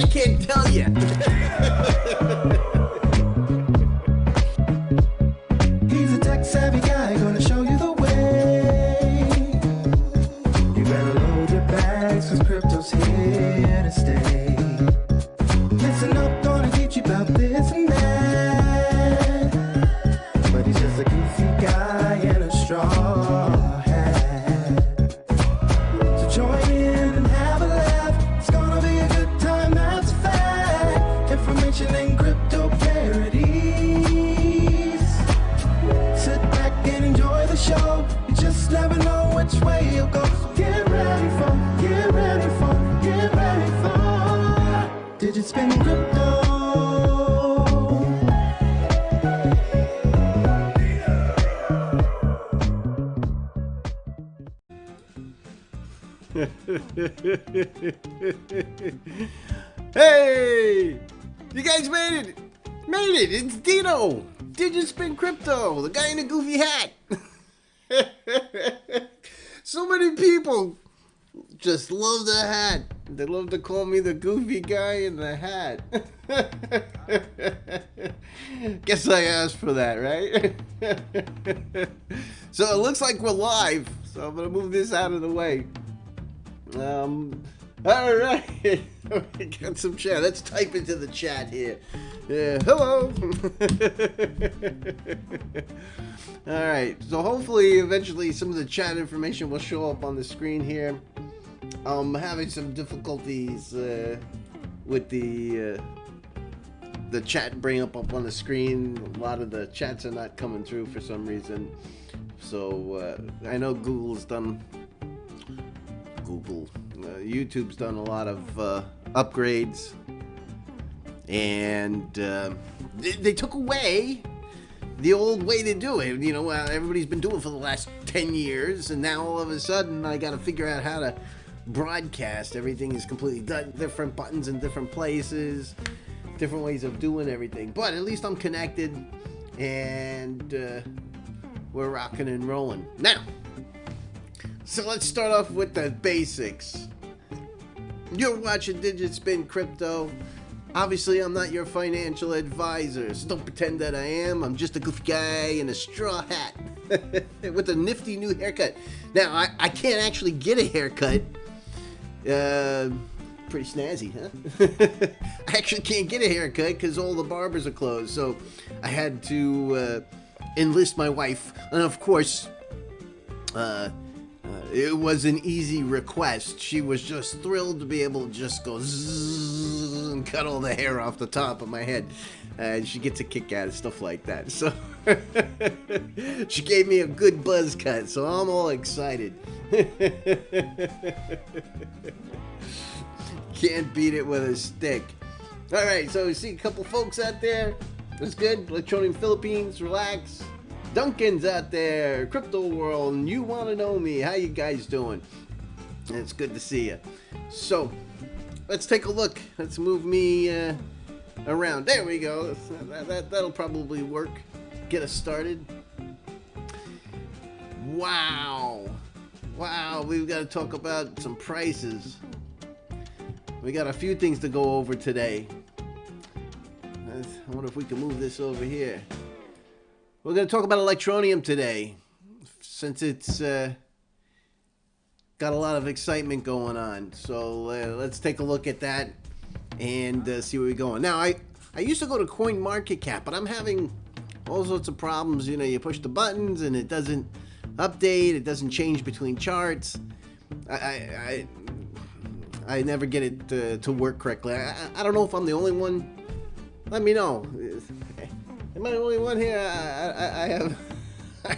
I can't tell you. He's a tech-savvy guy, gonna show you the way. You better load your bags, cause crypto's here to stay. Listen up, gonna teach you about this and that. But he's just a goofy guy in a straw hat. So join in and have a laugh. It's gonna be a good time, that's a fact. Information and crypto parodies. Sit back and enjoy the show. You just never know which way you'll go. So get ready for Digitspin Crypto. Hey! You guys made it! Made it! It's Dino! Digitspin Crypto! The guy in the goofy hat! So many people just love the hat. They love to call me the goofy guy in the hat. Guess I asked for that, right? So it looks like we're live. So I'm gonna move this out of the way. All right. We got some chat. Let's type into the chat here. Hello. All right. So hopefully, eventually, some of the chat information will show up on the screen here. I'm having some difficulties with the chat bring up on the screen. A lot of the chats are not coming through for some reason. So I know YouTube's done a lot of upgrades, and they took away the old way to do it. You know, everybody's been doing it for the last 10 years, and now all of a sudden I got to figure out how to broadcast. Everything is completely different, buttons in different places, different ways of doing everything. But at least I'm connected, and we're rocking and rolling now. So let's start off with the basics. You're watching Digitspin Crypto. Obviously, I'm not your financial advisor, so don't pretend that I am. I'm just a goofy guy in a straw hat with a nifty new haircut. Now, I can't actually get a haircut. Pretty snazzy, huh? I actually can't get a haircut because all the barbers are closed, so I had to enlist my wife, and of course, it was an easy request. She was just thrilled to be able to just go zzz and cut all the hair off the top of my head. And she gets a kick out of stuff like that. So she gave me a good buzz cut, so I'm all excited. Can't beat it with a stick. All right, so we see a couple folks out there. That's good. Electroneum Philippines, relax. Duncan's out there, Crypto World, and You Want to Know Me. How you guys doing? It's good to see you. So, let's take a look. Let's move me around. There we go. That'll probably work. Get us started. Wow. Wow, we've got to talk about some prices. We got a few things to go over today. I wonder if we can move this over here. We're going to talk about Electroneum today, since it's got a lot of excitement going on. So let's take a look at that and see where we're going. Now, I used to go to CoinMarketCap, but I'm having all sorts of problems. You know, you push the buttons and it doesn't update. It doesn't change between charts. I never get it to work correctly. I don't know if I'm the only one. Let me know. Am I the only one here? I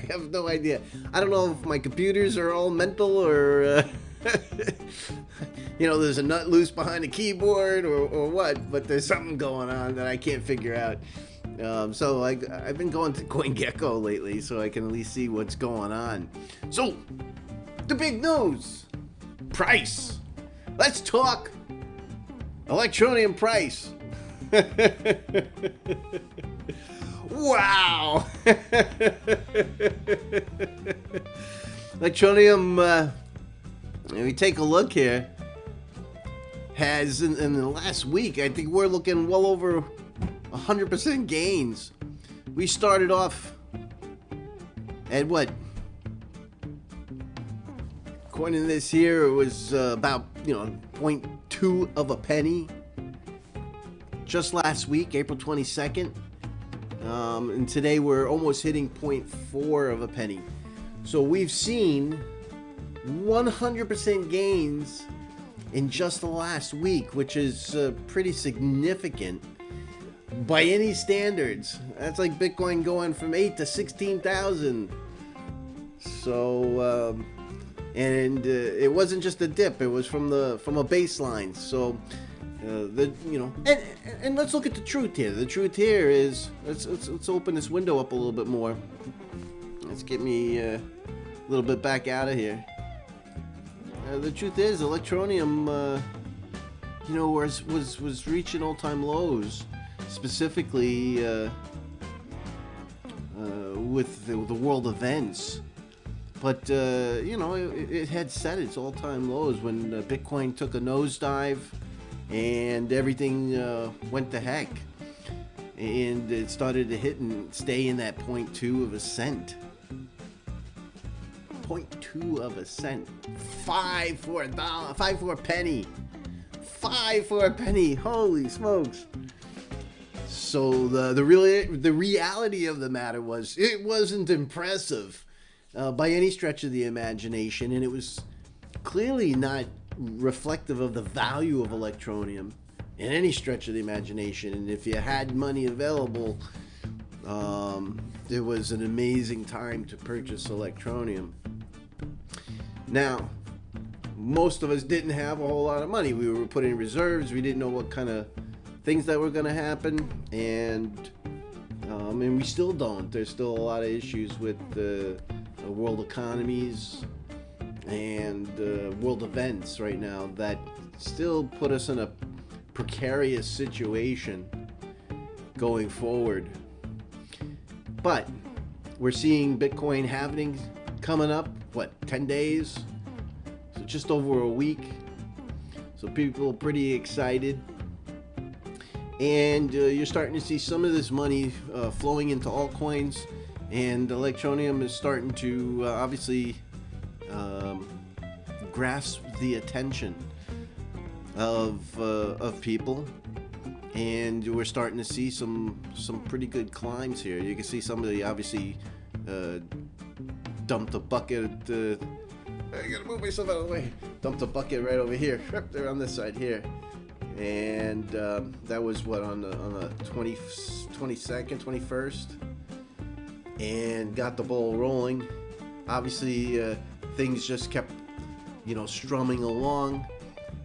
have no idea. I don't know if my computers are all mental or you know, there's a nut loose behind the keyboard or what, but there's something going on that I can't figure out. So I've been going to CoinGecko lately so I can at least see what's going on. So, the big news. Price. Let's talk Electroneum Price. Wow. Electroneum, we take a look here. has in the last week, I think we're looking well over 100% gains. We started off at what? According to this here, it was about 0.2 of a penny just last week, April 22nd. And today we're almost hitting 0.4 of a penny. So we've seen 100% gains in just the last week, which is pretty significant by any standards. That's like Bitcoin going from 8 to 16,000. So, and it wasn't just a dip; it was from a baseline. So, and let's look at the truth here. The truth here is let's open this window up a little bit more. Let's get me a little bit back out of here. The truth is, Electroneum, was reaching all-time lows, specifically with the world events. But it had set its all-time lows when Bitcoin took a nosedive, and everything went to heck, and it started to hit and stay in that 0.2 of a cent. 0.2 of a cent. 5 for a dollar. 5 for a penny. 5 for a penny. Holy smokes. So the reality of the matter was, it wasn't impressive by any stretch of the imagination, and it was clearly not reflective of the value of Electroneum in any stretch of the imagination. And if you had money available, it was an amazing time to purchase Electroneum. Now, most of us didn't have a whole lot of money. We were putting in reserves. We didn't know what kind of things that were going to happen, and we still don't. There's still a lot of issues with the world economies and world events right now that still put us in a precarious situation going forward. But we're seeing Bitcoin halving coming up, 10 days? So just over a week. So people are pretty excited. And you're starting to see some of this money flowing into altcoins. And Electroneum is starting to obviously grasp the attention of people. And we're starting to see some pretty good climbs here. You can see somebody obviously dumped a bucket. I gotta move myself out of the way. Dumped a bucket right over here. They're on this side here. And that was on the 22nd, 21st. And got the ball rolling. Obviously, things just kept, strumming along.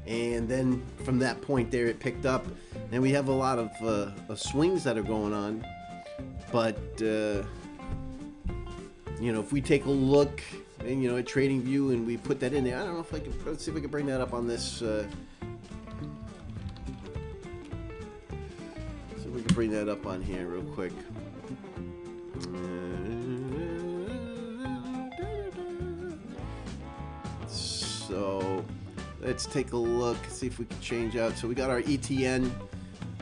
And then from that point there, it picked up. And we have a lot of swings that are going on. But, if we take a look and, at TradingView and we put that in there, I don't know if I can, let's see if we can bring that up on this. See if we can bring that up on here real quick. So let's take a look, see if we can change out. So we got our ETN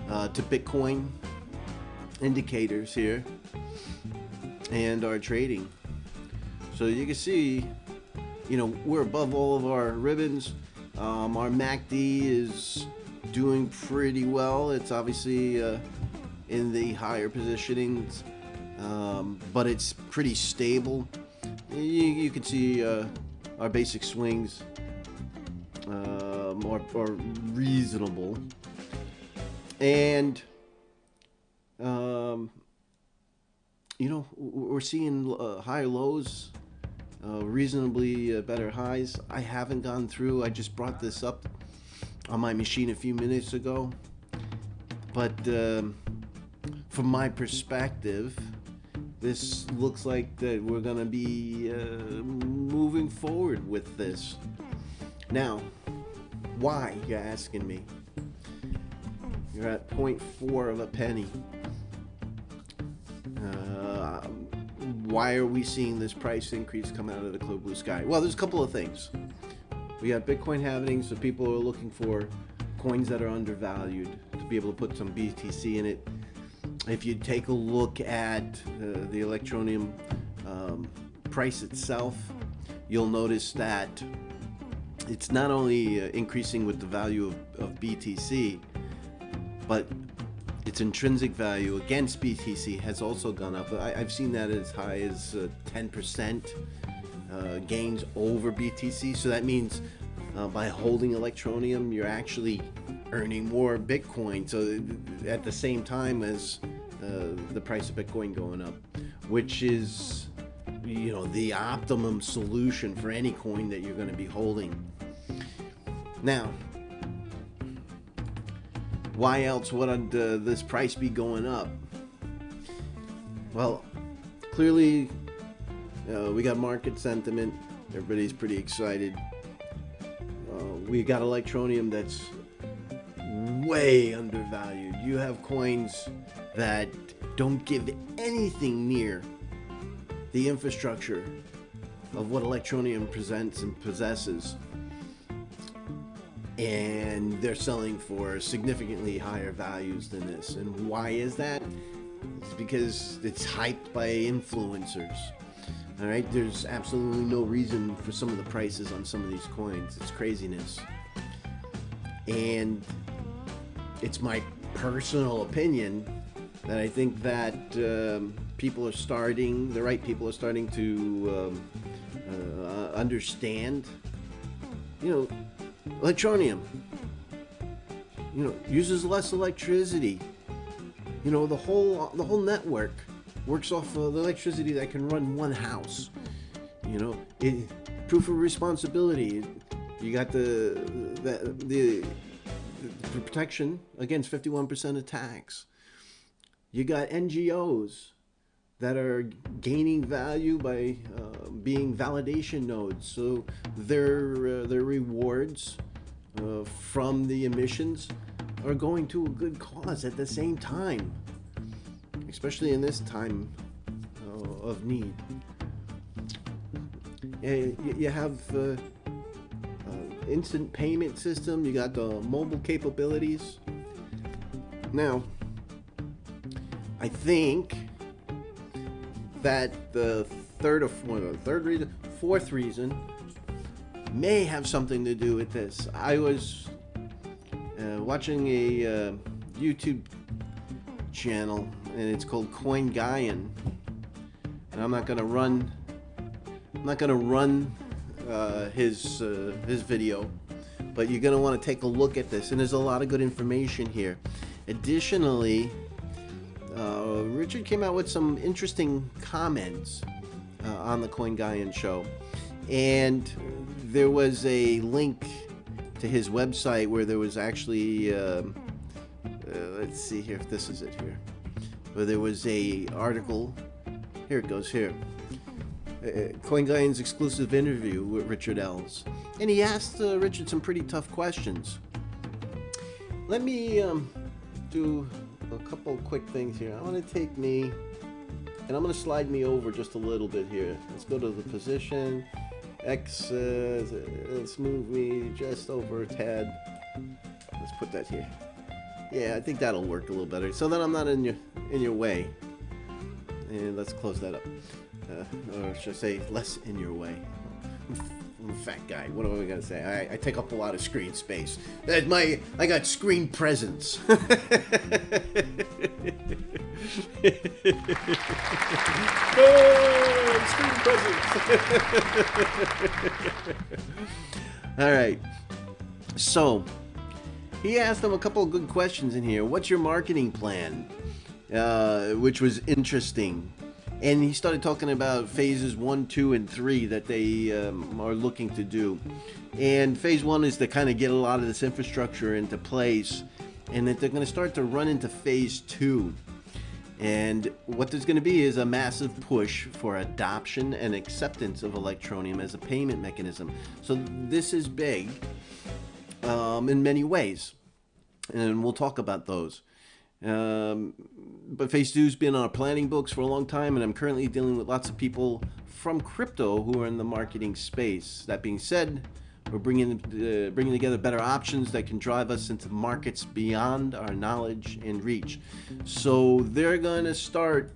to Bitcoin indicators here and our trading. So you can see, we're above all of our ribbons. Our MACD is doing pretty well. It's obviously in the higher positionings, but it's pretty stable. You can see our basic swings are reasonable, and we're seeing higher lows, reasonably better highs. I haven't gone through. I just brought this up on my machine a few minutes ago, but from my perspective, this looks like that we're gonna be moving forward with this. Now, why, you're asking me? You're at 0.4 of a penny. Why are we seeing this price increase come out of the clear blue sky? Well, there's a couple of things. We got Bitcoin halving, so people are looking for coins that are undervalued, to be able to put some BTC in it. If you take a look at the Electroneum price itself, you'll notice that it's not only increasing with the value of BTC, but its intrinsic value against BTC has also gone up. I've seen that as high as 10% gains over BTC. So that means by holding Electroneum, you're actually earning more Bitcoin. So at the same time as the price of Bitcoin going up, which is, you know, the optimum solution for any coin that you're going to be holding. Now, why else would this price be going up? Well, clearly we got market sentiment. Everybody's pretty excited. We got Electroneum that's way undervalued. You have coins that don't give anything near the infrastructure of what Electroneum presents and possesses, and they're selling for significantly higher values than this. And why is that? It's because it's hyped by influencers. All right, there's absolutely no reason for some of the prices on some of these coins. It's craziness. And it's my personal opinion that I think that the right people are starting to understand, you know, Electroneum, you know, uses less electricity. You know, the whole network works off of the electricity that can run one house. You know, proof of responsibility. You got the protection against 51% attacks. You got NGOs that are gaining value by being validation nodes. So their rewards from the emissions are going to a good cause at the same time, especially in this time of need. You have instant payment system. You got the mobile capabilities. Now, I think that the fourth reason may have something to do with this. I was watching a YouTube channel, and it's called Coin Guyan, and I'm not gonna run his video, but you're gonna want to take a look at this, and there's a lot of good information here. Additionally, Richard came out with some interesting comments on the Coin Guyan show, and there was a link to his website where there was actually let's see here if this is it here, where there was a article. Here it goes here. Coin Guyan's exclusive interview with Richard Ells, and he asked Richard some pretty tough questions. Let me do a couple quick things here. I want to take me, and I'm going to slide me over just a little bit here. Let's go to the position. X, let's move me just over a tad. Let's put that here. Yeah, I think that'll work a little better, so that I'm not in your way. And let's close that up. Or should I say, less in your way. I'm a fat guy. What am I gonna say? I take up a lot of screen space. I got screen presence. Screen presence. All right. So he asked them a couple of good questions in here. What's your marketing plan? Which was interesting. And he started talking about phases 1, 2, and 3 that they are looking to do. And phase 1 is to kind of get a lot of this infrastructure into place, and that they're going to start to run into phase 2. And what there's going to be is a massive push for adoption and acceptance of Electroneum as a payment mechanism. So this is big in many ways, and we'll talk about those. But phase 2's been on our planning books for a long time, and I'm currently dealing with lots of people from crypto who are in the marketing space. That being said, We're bringing together better options that can drive us into markets beyond our knowledge and reach. So they're going to start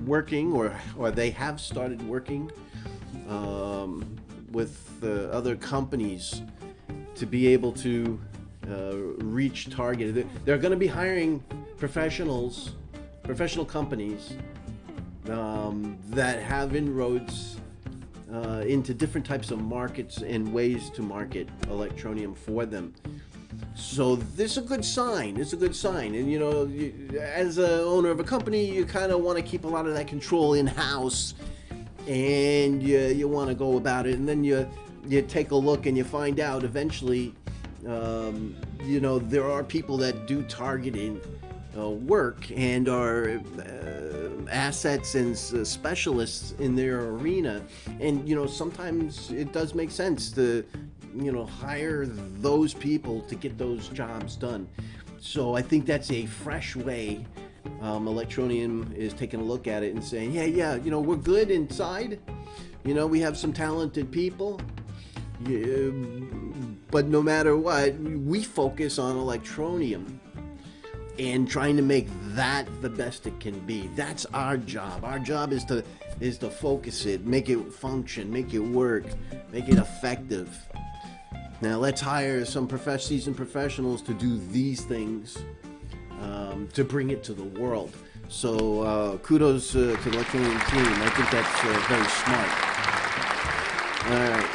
working, or they have started working with other companies to be able to reach target. They're going to be hiring professional companies that have inroads into different types of markets and ways to market Electroneum for them. So this is a good sign. It's a good sign. And, you know, as an owner of a company, you kind of want to keep a lot of that control in-house, and you want to go about it. And then you take a look and you find out eventually, you know, there are people that do targeting work and are assets and specialists in their arena. And, you know, sometimes it does make sense to, you know, hire those people to get those jobs done. So I think that's a fresh way Electroneum is taking a look at it and saying, yeah, you know, we're good inside. You know, we have some talented people. Yeah, but no matter what, we focus on Electroneum and trying to make that the best it can be. That's our job. Our job is to focus it, make it function, make it work, make it effective. Now let's hire some seasoned professionals to do these things, to bring it to the world. So kudos to the Electroneum team. I think that's very smart. All right.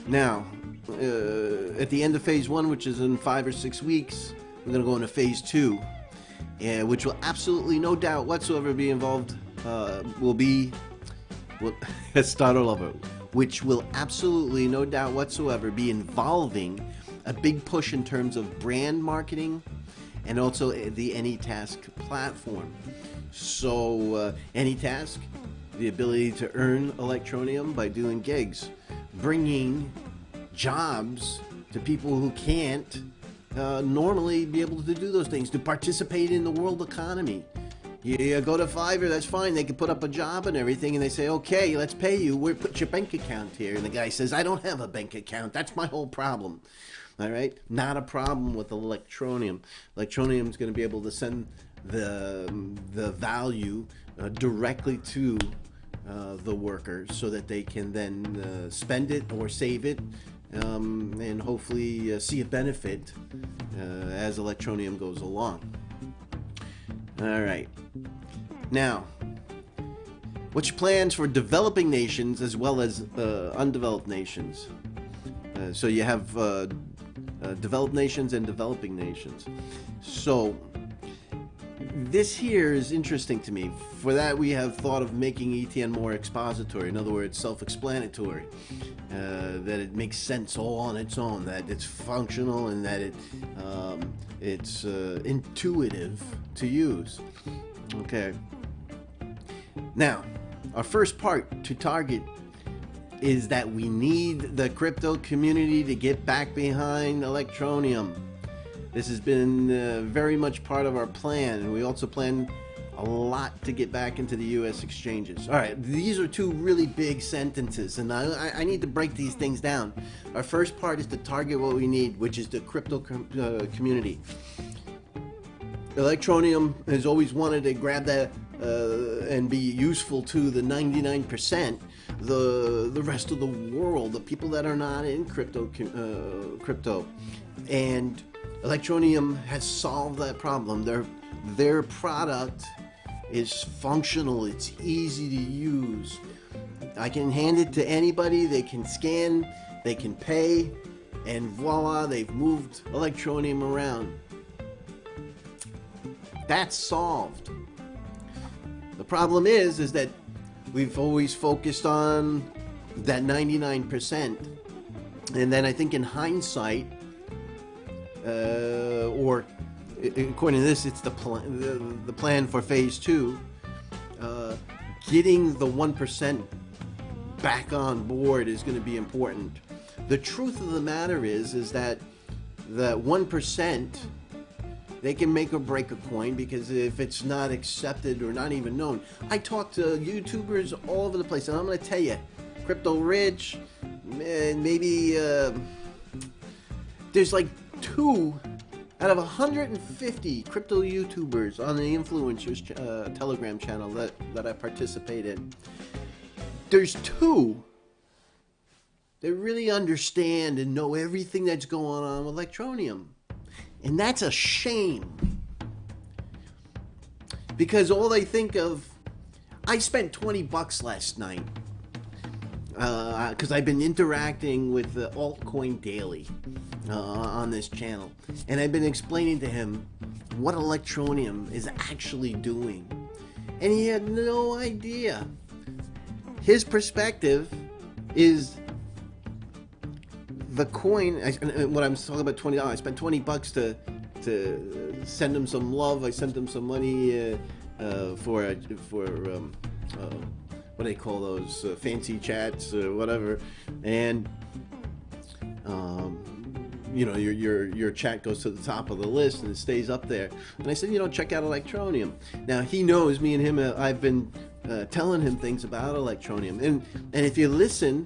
Now, at the end of phase 1, which is in 5 or 6 weeks, we're going to go into phase 2, which will absolutely, no doubt whatsoever, be involved. Let's start all over. Which will absolutely, no doubt whatsoever, be involving a big push in terms of brand marketing and also the AnyTask platform. So AnyTask, the ability to earn Electroneum by doing gigs, bringing jobs to people who can't normally be able to do those things, to participate in the world economy. You go to Fiverr, that's fine. They can put up a job and everything, and they say, okay, let's pay you. We'll put your bank account here. And the guy says, I don't have a bank account. That's my whole problem. All right? Not a problem with Electroneum. Electroneum is going to be able to send the value directly to the workers so that they can then spend it or save it, and hopefully see a benefit as Electroneum goes along. All right. Now, what's your plans for developing nations as well as undeveloped nations? So you have developed nations and developing nations. So this here is interesting to me. For that, we have thought of making ETN more expository. In other words, self-explanatory. That it makes sense all on its own. That it's functional and that it's intuitive to use. Okay. Now, our first part to target is that we need the crypto community to get back behind Electroneum. This has been very much part of our plan, and we also plan a lot to get back into the U.S. exchanges. All right, these are two really big sentences, and I need to break these things down. Our first part is to target what we need, which is the crypto community. Electroneum has always wanted to grab that and be useful to the 99%, the rest of the world, the people that are not in crypto. And Electroneum has solved that problem. Their product is functional. It's easy to use. I can hand it to anybody. They can scan, they can pay, and voila, they've moved Electroneum around. That's solved. The problem is that we've always focused on that 99%, and then I think in hindsight, or according to this, it's the plan for phase 2. Getting the 1% back on board is going to be important. The truth of the matter is that the 1%, they can make or break a coin, because if it's not accepted or not even known. I talk to YouTubers all over the place, and I'm going to tell you, Crypto Rich, maybe there's like 2 out of 150 crypto YouTubers on the influencers Telegram channel that I participate in. There's 2 that really understand and know everything that's going on with Electroneum. And that's a shame. Because all they think of, I spent $20 last night. Because I've been interacting with the Altcoin Daily on this channel. And I've been explaining to him what Electroneum is actually doing. And he had no idea. His perspective is the coin. What I'm talking about, $20. I spent $20 to send him some love. I sent him some money for what do they call those fancy chats or whatever, and you know, your chat goes to the top of the list and it stays up there. And I said, you know, check out Electroneum. Now he knows me and him. I've been telling him things about Electroneum, and if you listen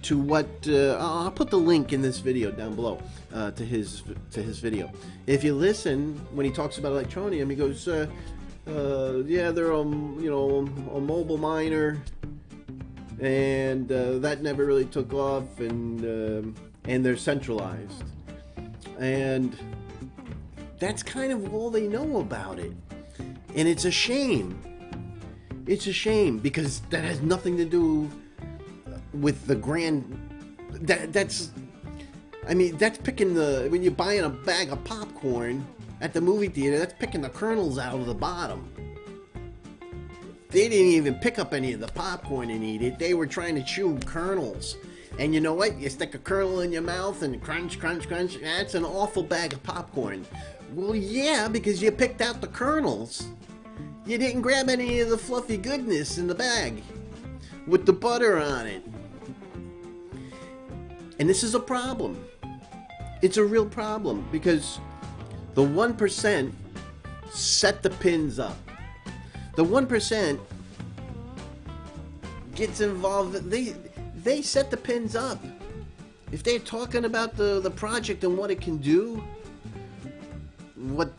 to what I'll put the link in this video down below to his video. If you listen when he talks about Electroneum, he goes, yeah, they're a mobile miner, and that never really took off, and they're centralized, and that's kind of all they know about it, and it's a shame. It's a shame because that has nothing to do with the grand. That's picking the, when you're buying a bag of popcorn at the movie theater, that's picking the kernels out of the bottom. They didn't even pick up any of the popcorn and eat it. They were trying to chew kernels. And you know what? You stick a kernel in your mouth and crunch, crunch, crunch. That's an awful bag of popcorn. Well, yeah, because you picked out the kernels. You didn't grab any of the fluffy goodness in the bag with the butter on it. And this is a problem. It's a real problem because the 1% set the pins up. The 1% gets involved. They set the pins up. If they're talking about the project and what it can do, what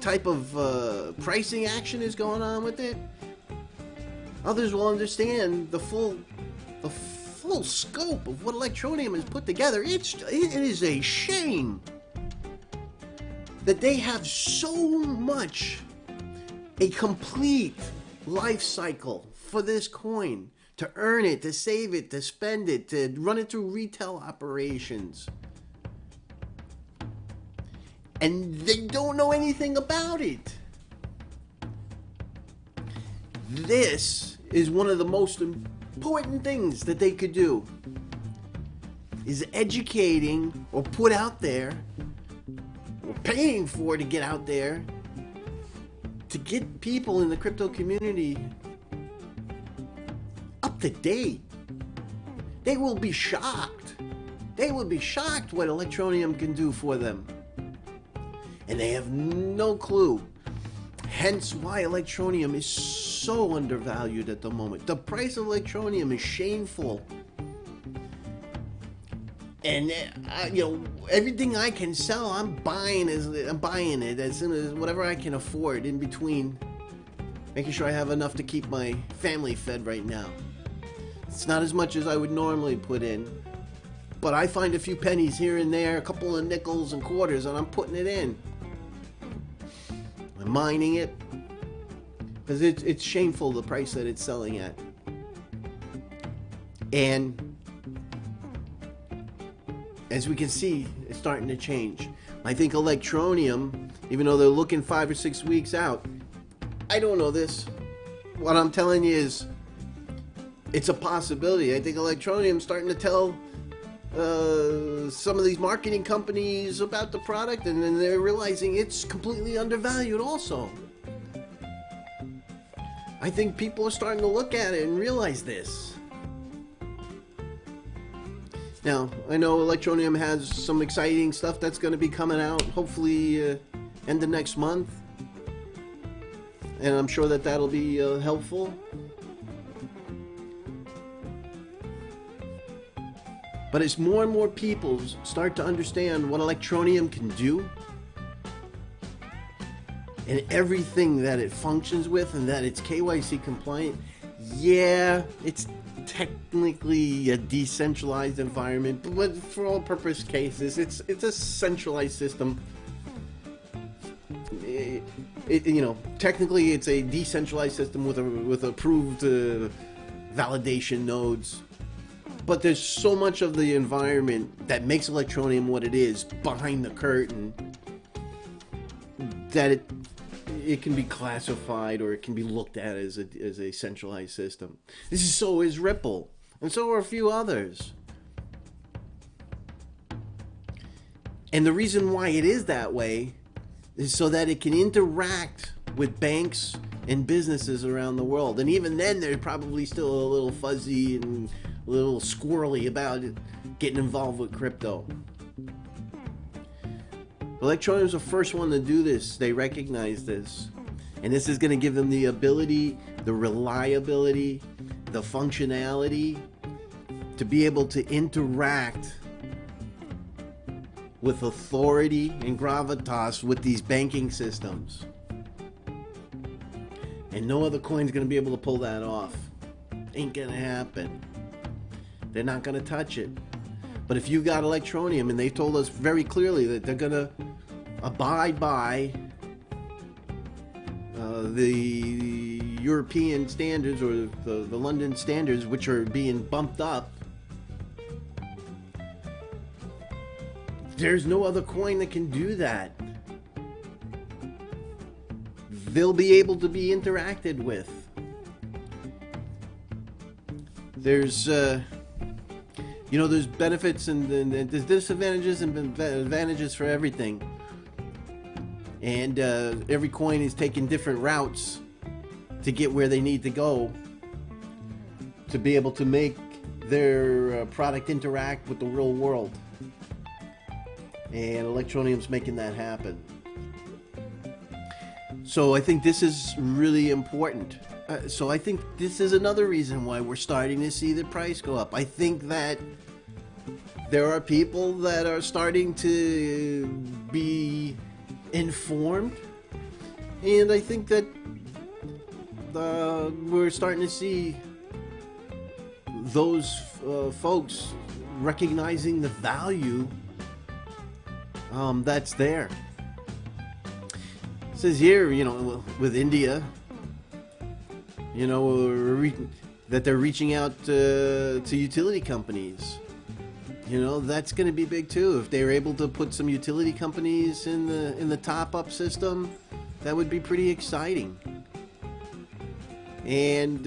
type of pricing action is going on with it, others will understand the full scope of what Electroneum has put together. It is a shame that they have so much, a complete life cycle for this coin, to earn it, to save it, to spend it, to run it through retail operations. And they don't know anything about it. This is one of the most important things that they could do, is educating or put out there, or paying for to get out there, to get people in the crypto community up to date. They will be shocked. They will be shocked what Electroneum can do for them. And they have no clue. Hence why Electroneum is so undervalued at the moment. The price of Electroneum is shameful. And everything I can sell, I'm buying it as soon as whatever I can afford, in between making sure I have enough to keep my family fed right now. It's not as much as I would normally put in, but I find a few pennies here and there, a couple of nickels and quarters, and I'm putting it in. I'm mining it because it's shameful, the price that it's selling at. And as we can see, it's starting to change. I think Electroneum, even though they're looking 5 or 6 weeks out, I don't know this. What I'm telling you is, it's a possibility. I think Electroneum's starting to tell some of these marketing companies about the product, and then they're realizing it's completely undervalued also. I think people are starting to look at it and realize this. Now, I know Electroneum has some exciting stuff that's going to be coming out, hopefully end of next month. And I'm sure that that'll be helpful. But as more and more people start to understand what Electroneum can do, and everything that it functions with, and that it's KYC compliant, yeah, it's technically a decentralized environment, but for all purpose cases, it's a centralized system. Technically it's a decentralized system with approved validation nodes. But there's so much of the environment that makes Electroneum what it is behind the curtain that it can be classified, or it can be looked at as a centralized system. So is Ripple, and so are a few others. And the reason why it is that way is so that it can interact with banks and businesses around the world. And even then, they're probably still a little fuzzy and a little squirrely about it, getting involved with crypto. Electroneum is the first one to do this. They recognize this. And this is going to give them the ability, the reliability, the functionality to be able to interact with authority and gravitas with these banking systems. And no other coin's going to be able to pull that off. Ain't going to happen. They're not going to touch it. But if you got Electroneum, and they told us very clearly that they're going to abide by the European standards, or the London standards, which are being bumped up, there's no other coin that can do that. They'll be able to be interacted with. There's there's benefits and there's disadvantages and advantages for everything. And every coin is taking different routes to get where they need to go to be able to make their product interact with the real world. And Electroneum's making that happen. So I think this is really important. So I think this is another reason why we're starting to see the price go up. I think that there are people that are starting to be informed, and I think that we're starting to see those folks recognizing the value that's there. It says here, with India, that they're reaching out to utility companies. That's going to be big too. If they're able to put some utility companies in the top-up system, that would be pretty exciting. And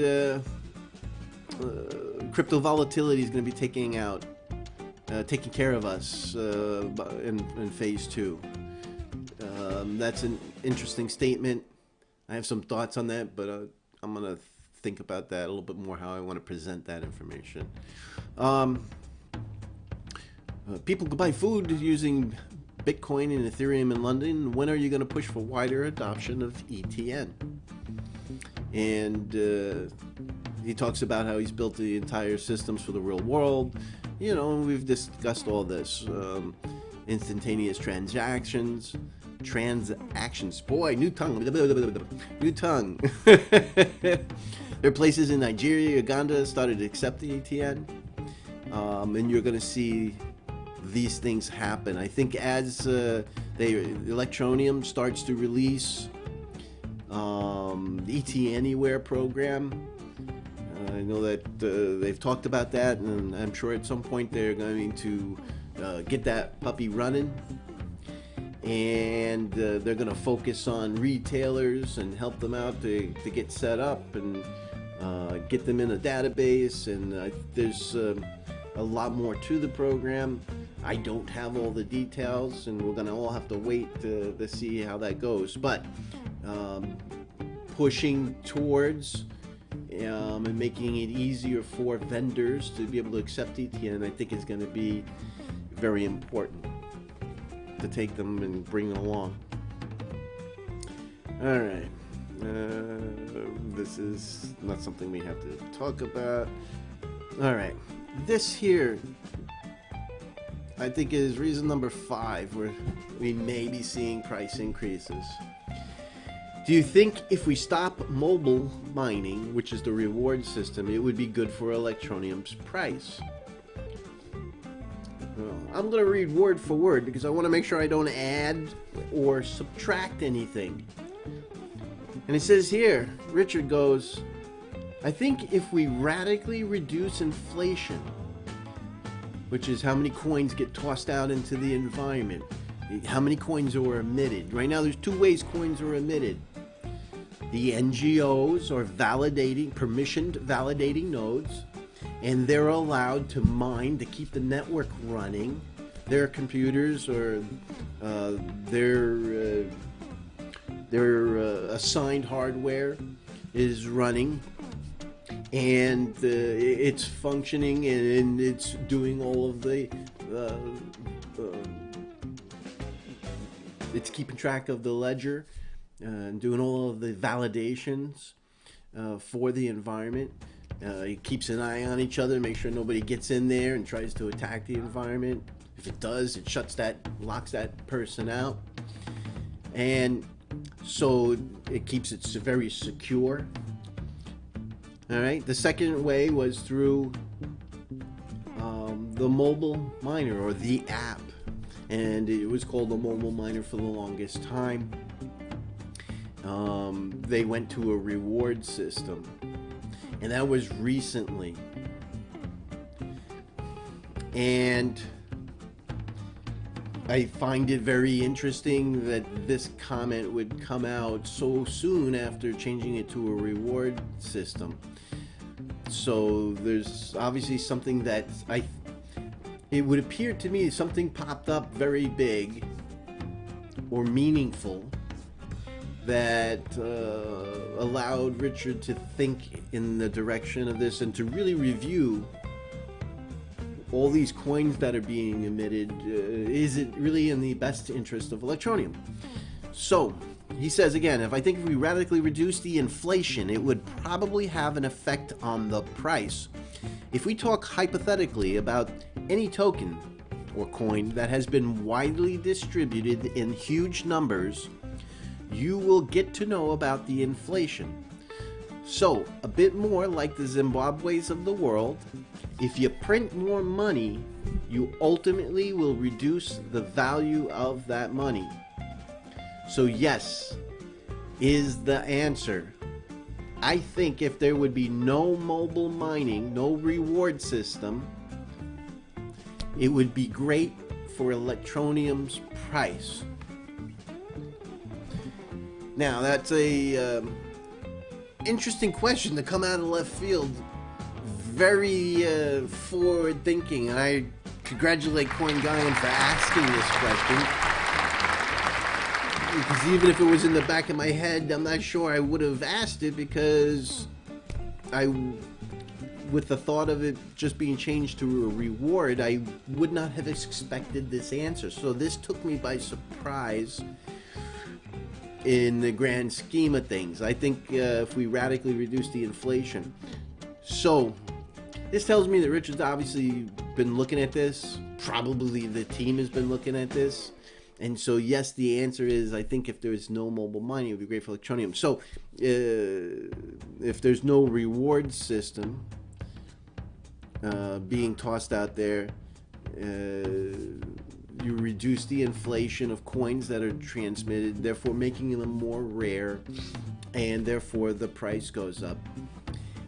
crypto volatility is going to be taking care of us in phase 2. That's an interesting statement. I have some thoughts on that, but I'm going to think about that a little bit more, how I want to present that information. People can buy food using Bitcoin and Ethereum in London. When are you going to push for wider adoption of ETN? And he talks about how he's built the entire systems for the real world. We've discussed all this. Instantaneous transactions. Boy, new tongue. New tongue. There are places in Nigeria, Uganda started to accept the ETN. And you're going to see these things happen. I think as Electroneum starts to release the ET Anywhere program, I know that they've talked about that, and I'm sure at some point they're going to get that puppy running, and they're going to focus on retailers and help them out to get set up and get them in a database, and there's a lot more to the program. I don't have all the details, and we're going to all have to wait to see how that goes. But pushing towards and making it easier for vendors to be able to accept ETN, I think is going to be very important to take them and bring them along. All right. This is not something we have to talk about. All right. This here I think is reason number 5, where we may be seeing price increases. Do you think if we stop mobile mining, which is the reward system, it would be good for Electroneum's price? Well, I'm going to read word for word because I want to make sure I don't add or subtract anything. And it says here, Richard goes, I think if we radically reduce inflation, which is how many coins get tossed out into the environment, how many coins are emitted. Right now there's 2 ways coins are emitted. The NGOs are validating, permissioned validating nodes, and they're allowed to mine to keep the network running. Their computers or their assigned hardware is running, and it's functioning, and it's doing all of the it's keeping track of the ledger and doing all of the validations for the environment. It keeps an eye on each other, make sure nobody gets in there and tries to attack the environment. If it does, it locks that person out. And so it keeps it very secure. All right. The second way was through the mobile miner, or the app, and it was called the mobile miner for the longest time. They went to a reward system, and that was recently. And I find it very interesting that this comment would come out so soon after changing it to a reward system. So there's obviously something that it would appear to me something popped up very big or meaningful that allowed Richard to think in the direction of this and to really review all these coins that are being emitted. Is it really in the best interest of Electroneum? So he says again, if we radically reduce the inflation, it would probably have an effect on the price. If we talk hypothetically about any token or coin that has been widely distributed in huge numbers, you will get to know about the inflation. So, a bit more like the Zimbabwe's of the world, if you print more money, you ultimately will reduce the value of that money. So yes, is the answer. I think if there would be no mobile mining, no reward system, it would be great for Electroneum's price. Now, that's a interesting question to come out of left field. Very forward thinking, and I congratulate Coin Guyan for asking this question. Because even if it was in the back of my head, I'm not sure I would have asked it, because with the thought of it just being changed to a reward, I would not have expected this answer. So this took me by surprise in the grand scheme of things. I think if we radically reduce the inflation. So this tells me that Richard's obviously been looking at this. Probably the team has been looking at this. And so, yes, the answer is, I think if there's no mobile mining, it would be great for Electroneum. So, if there's no reward system being tossed out there, you reduce the inflation of coins that are transmitted, therefore making them more rare, and therefore the price goes up.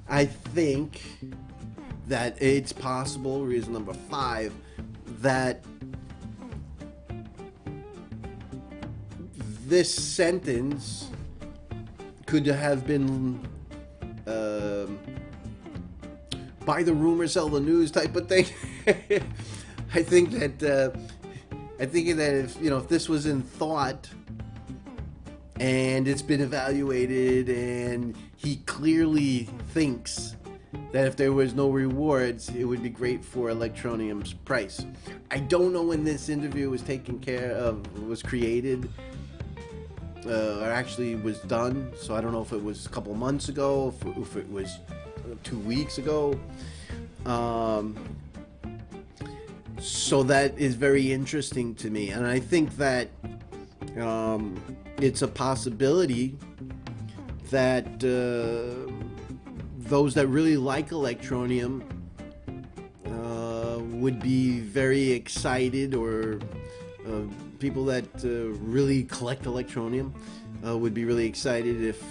I think that it's possible, reason number 5, that this sentence could have been buy the rumor, sell the news type of thing. I think that if this was in thought and it's been evaluated, and he clearly thinks that if there was no rewards, it would be great for Electroneum's price. I don't know when this interview was was created. Or actually was done, so I don't know if it was a couple months ago, if it was 2 weeks ago. So that is very interesting to me, and I think that it's a possibility that those that really like Electroneum would be very excited, or people that really collect Electroneum would be really excited if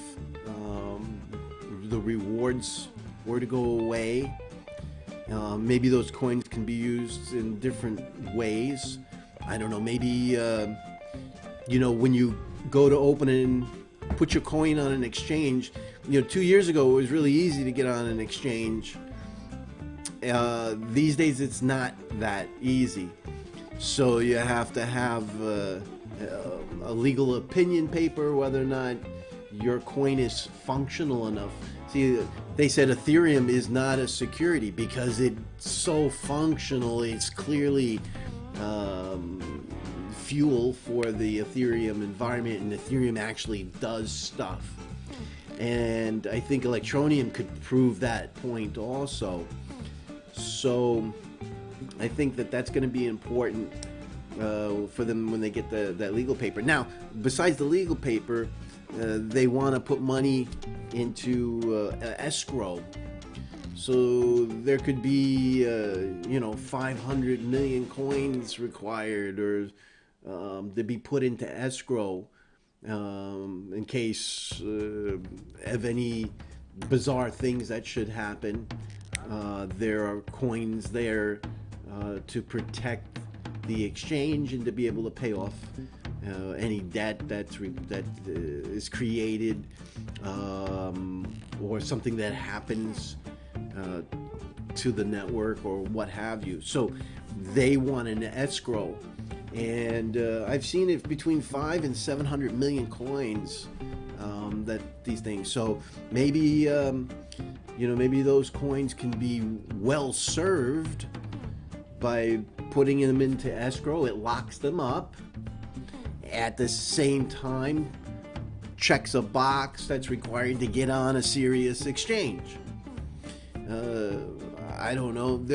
the rewards were to go away. Maybe those coins can be used in different ways. I don't know, maybe you know, when you go to open and put your coin on an exchange, you know, 2 years ago it was really easy to get on an exchange. These days it's not that easy, so you have to have a legal opinion paper whether or not your coin is functional enough. See, they said Ethereum is not a security because it's so functional. It's clearly fuel for the Ethereum environment, and Ethereum actually does stuff. And I think Electroneum could prove that point also. So I think that that's going to be important for them when they get that legal paper. Now, besides the legal paper, they want to put money into escrow. So there could be, you know, 500 million coins required, or to be put into escrow in case of any bizarre things that should happen. There are coins there to protect the exchange and to be able to pay off any debt that is created, or something that happens to the network or what have you. So they want an escrow, and I've seen it between 500 and 700 million coins, that these things. So maybe you know, maybe those coins can be well served by putting them into escrow. It locks them up. At the same time, checks a box that's required to get on a serious exchange. I don't know.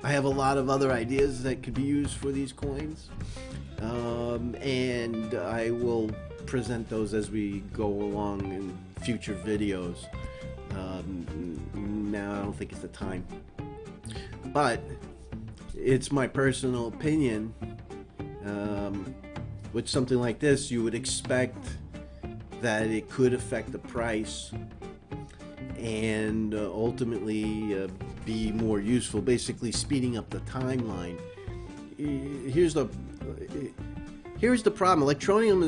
I have a lot of other ideas that could be used for these coins, and I will present those as we go along in future videos. Now I don't think it's the time, but it's my personal opinion. With something like this, you would expect that it could affect the price and ultimately be more useful, basically speeding up the timeline. Here's the problem. Electroneum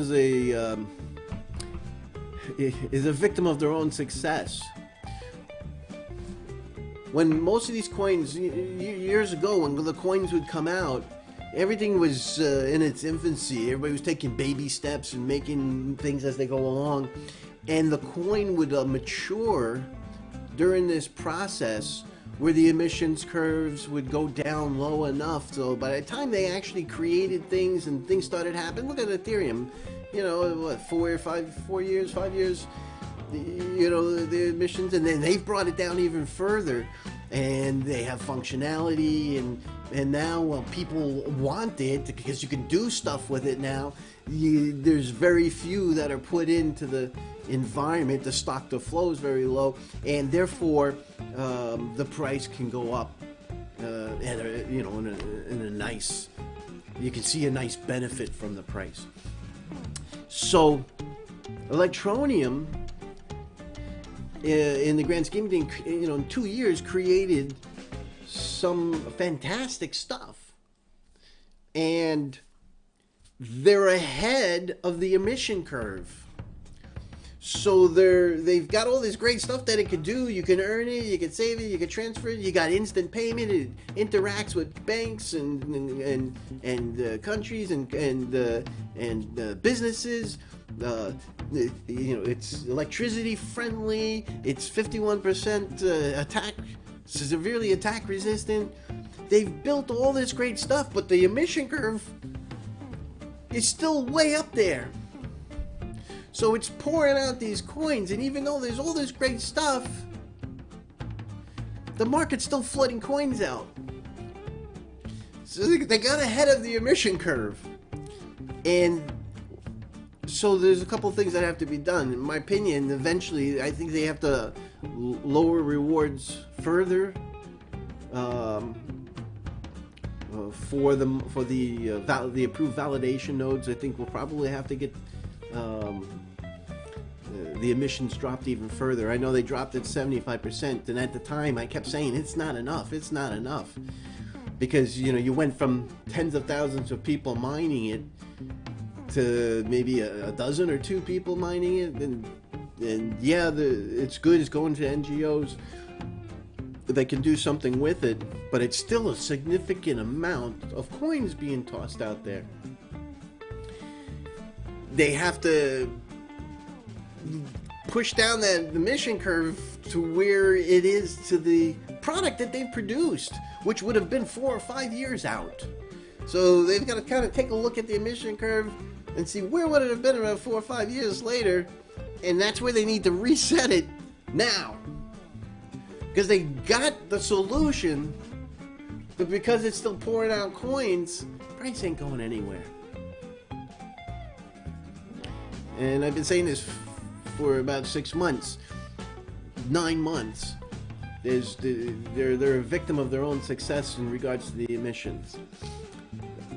is a victim of their own success. When most of these coins, years ago, when the coins would come out, everything was in its infancy. Everybody was taking baby steps and making things as they go along, and the coin would mature during this process where the emissions curves would go down low enough. So by the time they actually created things and things started happening, look at Ethereum, you know, what, 5 years, you know, the emissions, and then they've brought it down even further, and they have functionality, and now, well, people want it because you can do stuff with it now. There's very few that are put into the environment. The stock to flow is very low, and therefore the price can go up you know, in a nice, you can see a nice benefit from the price. So Electroneum, in the grand scheme of things, you know, in 2 years created some fantastic stuff, and they're ahead of the emission curve. So they've got all this great stuff that it could do. You can earn it, you can save it, you can transfer it. You got instant payment. It interacts with banks and countries and businesses. You know, it's electricity friendly. It's 51% severely attack resistant. They've built all this great stuff, but the emission curve is still way up there. So it's pouring out these coins, and even though there's all this great stuff, the market's still flooding coins out. So they got ahead of the emission curve. And so there's a couple things that have to be done. In my opinion, eventually, I think they have to lower rewards further for the approved validation nodes. I think we'll probably have to get the emissions dropped even further. I know they dropped it 75%, and at the time I kept saying it's not enough. It's not enough, because you went from tens of thousands of people mining it to maybe a dozen or two people mining it, and yeah, it's good. It's going to NGOs. They can do something with it, but it's still a significant amount of coins being tossed out there. They have to push down that emission curve to where it is to the product that they've produced, which would have been 4 or 5 years out. So they've got to kind of take a look at the emission curve and see where would it have been about 4 or 5 years later, and that's where they need to reset it now. Because they got the solution, but because it's still pouring out coins, price ain't going anywhere. And I've been saying this for about 6 months, 9 months. They're a victim of their own success in regards to the emissions.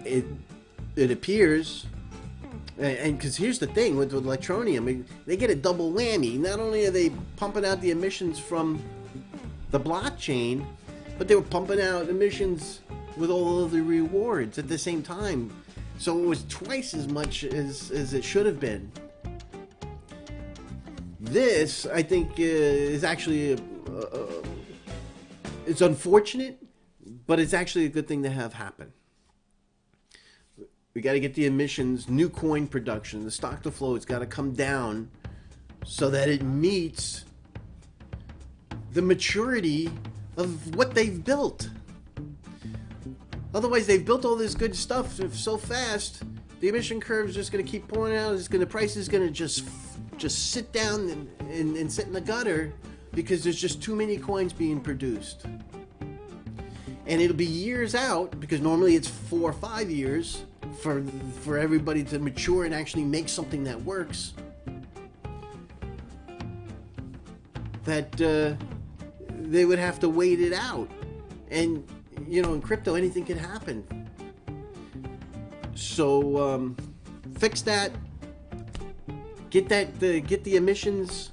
It appears, and because here's the thing with Electroneum, they get a double whammy. Not only are they pumping out the emissions from the blockchain, but they were pumping out emissions with all of the rewards at the same time. So it was twice as much as it should have been. This, I think, is actually it's unfortunate, but it's actually a good thing to have happen. We got to get the emissions, new coin production, the stock to flow. It's got to come down so that it meets the maturity of what they've built. Otherwise, they've built all this good stuff so fast, the emission curve is just going to keep pouring out. The price is going to just sit down and sit in the gutter because there's just too many coins being produced. And it'll be years out, because normally it's 4 or 5 years for everybody to mature and actually make something that works. That they would have to wait it out. And in crypto, anything can happen. So fix that. Get the emissions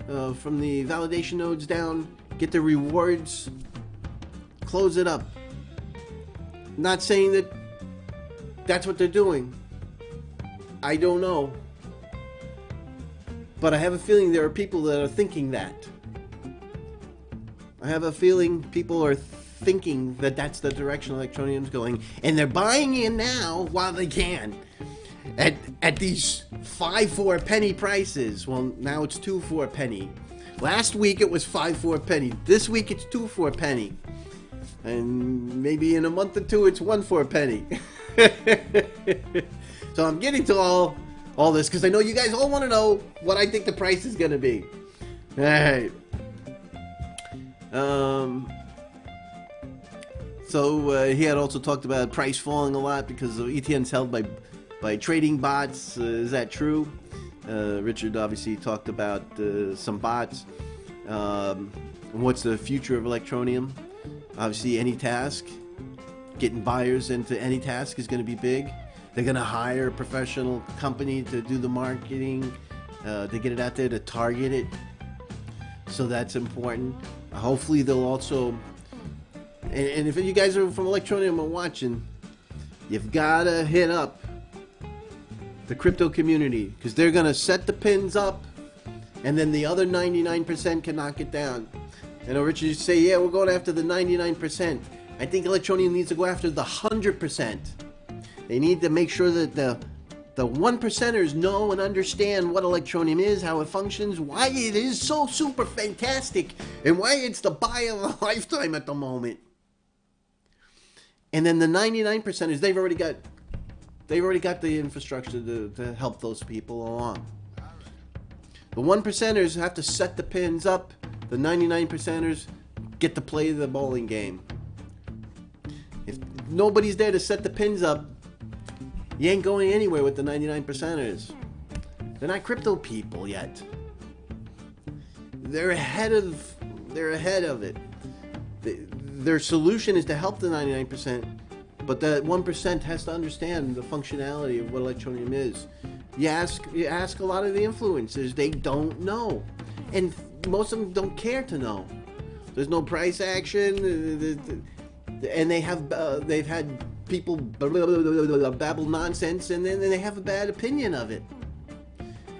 from the validation nodes down. Get the rewards. Close it up. Not saying that that's what they're doing. I don't know. But I have a feeling there are people that are thinking that. I have a feeling people are thinking that that's the direction Electroneum's going, and they're buying in now while they can. At these 5 for a penny prices. Well, now it's 2 for a penny. Last week it was 5 for a penny. This week it's 2 for a penny. And maybe in a month or two it's 1 for a penny. So I'm getting to all this because I know you guys all want to know what I think the price is going to be. Alright. So he had also talked about price falling a lot because of ETNs held by trading bots. Is that true? Richard obviously talked about some bots. What's the future of Electroneum? Obviously, any task, getting buyers into any task is going to be big. They're going to hire a professional company to do the marketing, to get it out there, to target it. So that's important. Hopefully they'll also, and if you guys are from Electroneum and watching, you've got to hit up the crypto community, because they're going to set the pins up, and then the other 99% can knock it down. I know Richard used to say, yeah, we're going after the 99%. I think Electroneum needs to go after the 100%. They need to make sure that the 1%ers know and understand what Electroneum is, how it functions, why it is so super fantastic, and why it's the buy of a lifetime at the moment. And then the 99%ers, they've already got the infrastructure to help those people along. The 1%ers have to set the pins up. The 99%ers get to play the bowling game. If nobody's there to set the pins up, you ain't going anywhere with the 99%ers. They're not crypto people yet. They're ahead of it. Their solution is to help the 99%, but that 1% has to understand the functionality of what Electroneum is. You ask a lot of the influencers, they don't know, and most of them don't care to know. There's no price action, and they've had people babble nonsense, and then they have a bad opinion of it.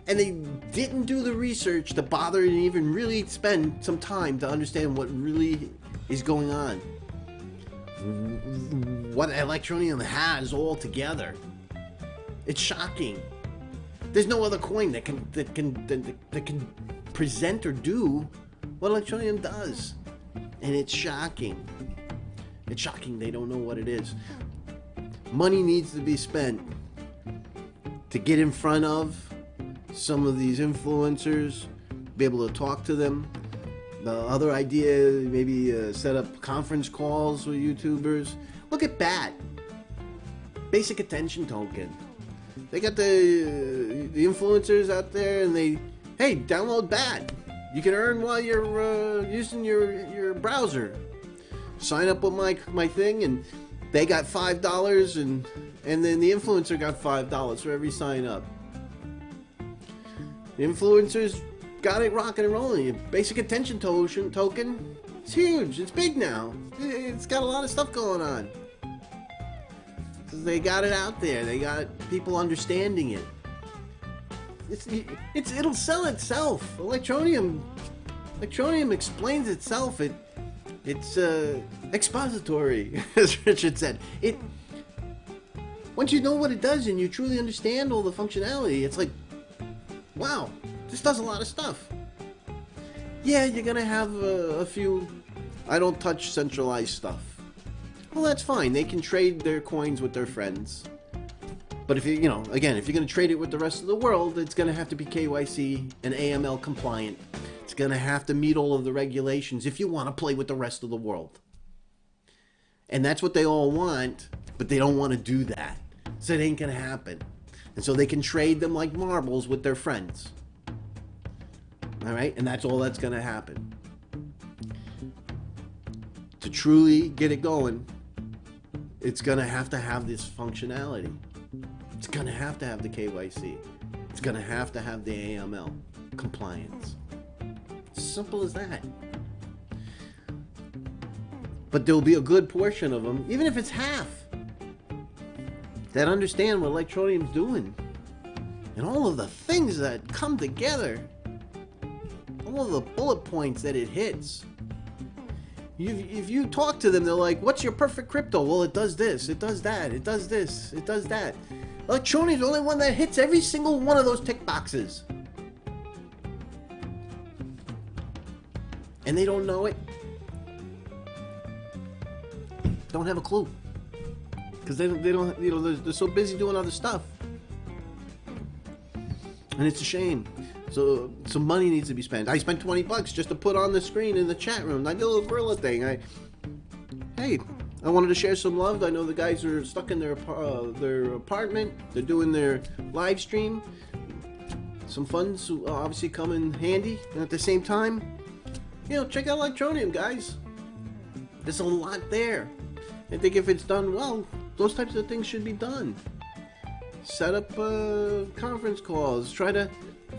And they didn't do the research to bother and even really spend some time to understand what really is going on. What Electroneum has all together. It's shocking. There's no other coin that can present or do what Electroneum does. And it's shocking. It's shocking they don't know what it is. Money needs to be spent to get in front of some of these influencers, be able to talk to them. The other idea, maybe set up conference calls with YouTubers. Look at BAT, basic attention token. They got the influencers out there, and hey, download BAT. You can earn while you're using your browser. Sign up with my thing, and they got $5, and then the influencer got $5 for every sign up. The influencers got it rocking and rolling. Basic attention token. It's huge. It's big now. It's got a lot of stuff going on. They got it out there. They got people understanding it. It'll sell itself. Electroneum explains itself. It's expository, as Richard said. Once you know what it does and you truly understand all the functionality, it's like, wow, this does a lot of stuff. Yeah, you're gonna have a few, I don't touch centralized stuff. Well, that's fine. They can trade their coins with their friends. But if if you're gonna trade it with the rest of the world, it's gonna have to be KYC and AML compliant. It's gonna have to meet all of the regulations if you want to play with the rest of the world. And that's what they all want, but they don't want to do that. So it ain't gonna happen. And so they can trade them like marbles with their friends. Alright? And that's all that's going to happen. To truly get it going, it's going to have this functionality. It's going to have the KYC. It's going to have the AML compliance. Simple as that. But there'll be a good portion of them, even if it's half, that understand what Electroneum's doing. And all of the things that come together. All of the bullet points that it hits. If you talk to them, they're like, what's your perfect crypto? Well, it does this, it does that, it does this, it does that. Electroneum's the only one that hits every single one of those tick boxes. And they don't know it. Don't have a clue. Because they don't, they're so busy doing other stuff. And it's a shame. So money needs to be spent. I spent $20 just to put on the screen in the chat room. I did a little gorilla thing. I wanted to share some love. I know the guys are stuck in their apartment. They're doing their live stream. Some funds obviously come in handy. And at the same time, check out Electroneum, guys. There's a lot there. I think if it's done well, those types of things should be done. Set up conference calls. Try to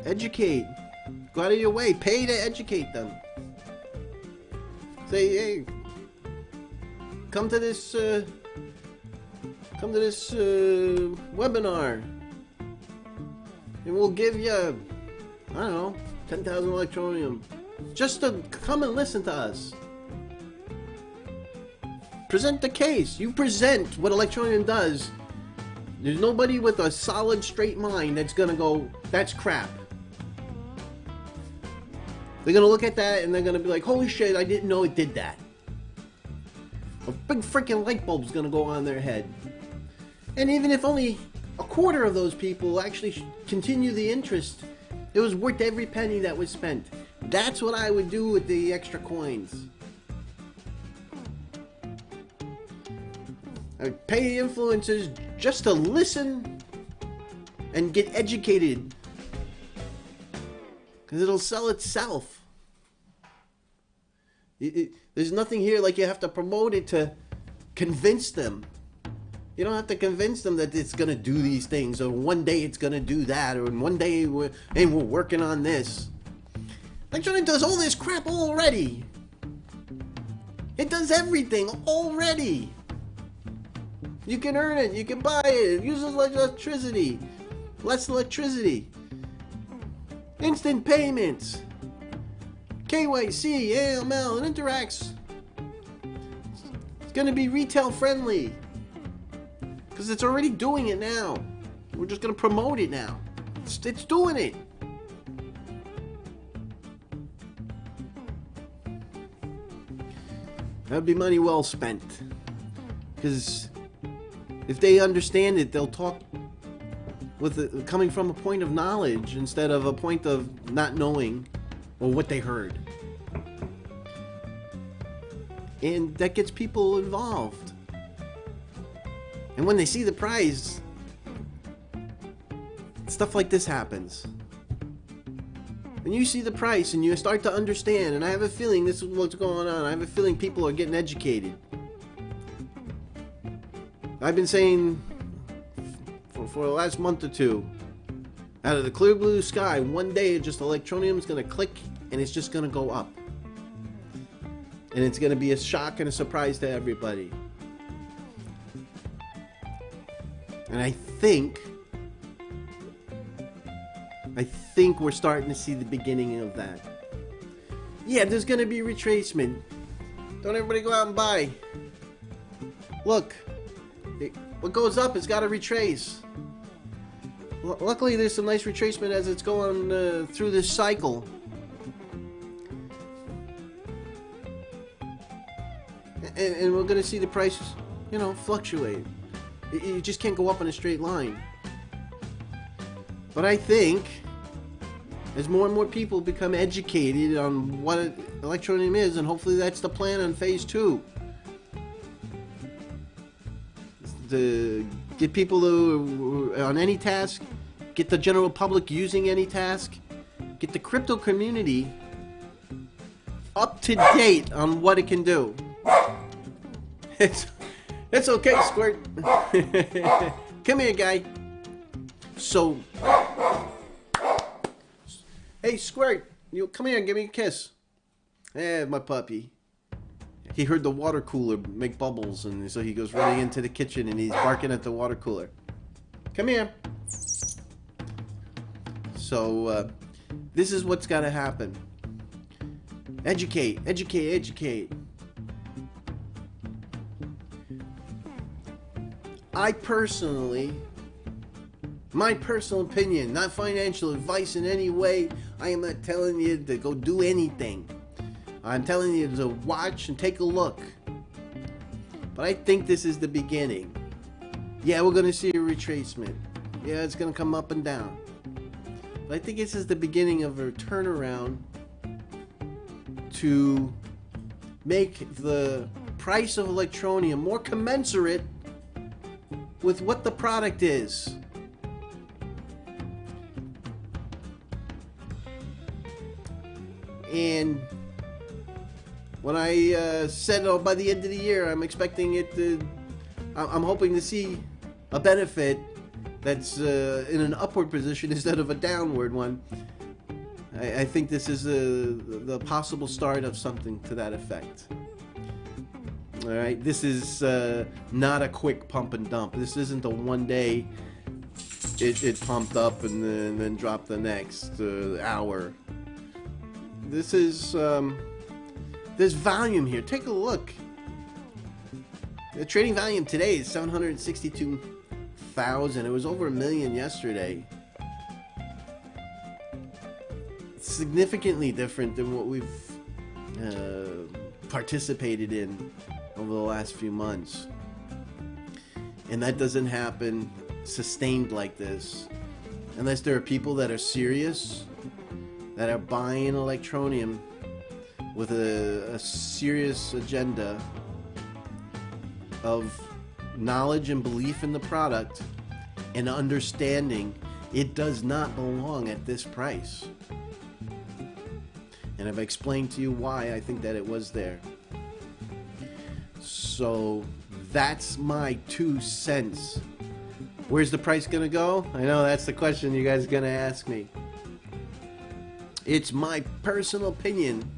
educate. Go out of your way. Pay to educate them. Say, hey, come to this webinar, and we'll give you, I don't know, 10,000 Electroneum, just to come and listen to us. Present the case. You present what Electroneum does. There's nobody with a solid, straight mind that's gonna go, that's crap. They're gonna look at that and they're gonna be like, holy shit, I didn't know it did that. A big freaking light bulb's gonna go on their head. And even if only a quarter of those people actually continue the interest, it was worth every penny that was spent. That's what I would do with the extra coins. I pay influencers just to listen and get educated. Because it'll sell itself. There's nothing here like you have to promote it to convince them. You don't have to convince them that it's going to do these things, or one day it's going to do that, or one day we're working on this. Electroneum does all this crap already. It does everything already. You can earn it, you can buy it, it uses electricity, less electricity, instant payments, KYC, AML, and interacts. It's going to be retail friendly. Because it's already doing it now. We're just going to promote it now. It's doing it. That would be money well spent. Because if they understand it, they'll talk with coming from a point of knowledge instead of a point of not knowing or what they heard. And that gets people involved. And when they see the price, stuff like this happens. When you see the price and you start to understand, and I have a feeling this is what's going on, I have a feeling people are getting educated. I've been saying for the last month or two, out of the clear blue sky, one day just Electroneum is going to click and it's just going to go up. And it's going to be a shock and a surprise to everybody. And I think we're starting to see the beginning of that. Yeah, there's going to be retracement. Don't everybody go out and buy. Look, what goes up has got to retrace. Luckily, there's some nice retracement as it's going through this cycle. And we're going to see the prices, fluctuate. You just can't go up in a straight line. But I think as more and more people become educated on what Electroneum is, and hopefully that's the plan on phase 2, to get people to, on any task, get the general public using any task, get the crypto community up to date on what it can do. It's okay, Squirt. Come here, guy. So, hey, Squirt, you come here and give me a kiss. Eh, my puppy. He heard the water cooler make bubbles, and so he goes running into the kitchen and he's barking at the water cooler. Come here. So, this is what's got to happen. Educate, educate, educate. I personally, my personal opinion, not financial advice in any way, I am not telling you to go do anything. I'm telling you to watch and take a look. But I think this is the beginning. Yeah, we're going to see a retracement. Yeah, it's going to come up and down. But I think this is the beginning of a turnaround to make the price of Electroneum more commensurate with what the product is. And when I said, oh, by the end of the year, I'm expecting it to, I'm hoping to see a benefit that's in an upward position instead of a downward one. I think this is the possible start of something to that effect. All right, this is not a quick pump and dump. This isn't a one day it pumped up and then dropped the next hour. This is there's volume here. Take a look. The trading volume today is 762,000. It was over 1 million yesterday. It's significantly different than what we've participated in over the last few months. And that doesn't happen sustained like this unless there are people that are serious, that are buying Electroneum with a serious agenda of knowledge and belief in the product and understanding it does not belong at this price. And I've explained to you why I think that it was there. So that's my 2 cents. Where's the price gonna go? I know that's the question you guys are gonna ask me. It's my personal opinion